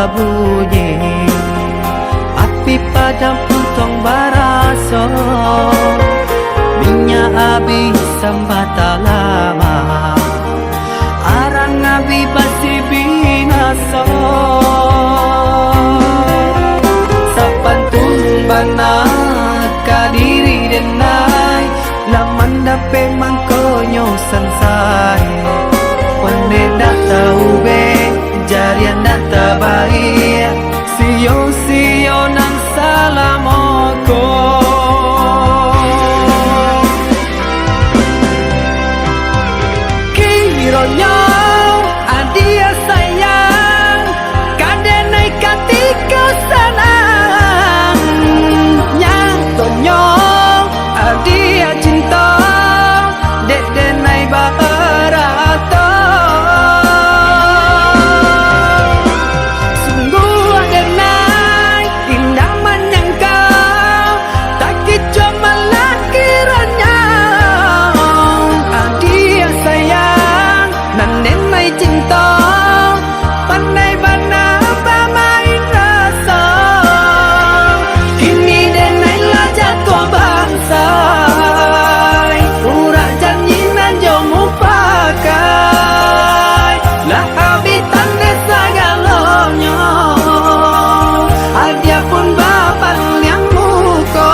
babunyi, api padam puntong baraso, minyak habis sambata lama, arang abi basi binaso. Sapantun banat kadiri denai, laman dape mangkonyo sansai. Wande dak tahu be jarian dak tabai, sio nang salamoko. Kironyo adia sayang, kadenai katika sanang, nyatonyo adia cinta, dedenai barato. Sungguh adenai indah menyangkau, tak kicau malah kiranya. Adia sayang nan denai cinta, pandai bana pamain rasa. Kini denai lah jatuh bangsa, urak janji nan jomu pakai, lah habitan desa galonyo, adia pun bapak yang muko.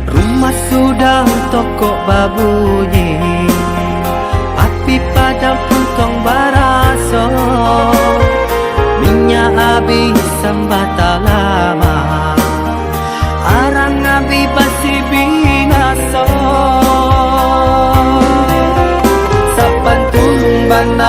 Rumah sudah toko babunyi, api padam puntong baraso, minyak habis sambata lama, arang abi basi binaso. Sapantun bana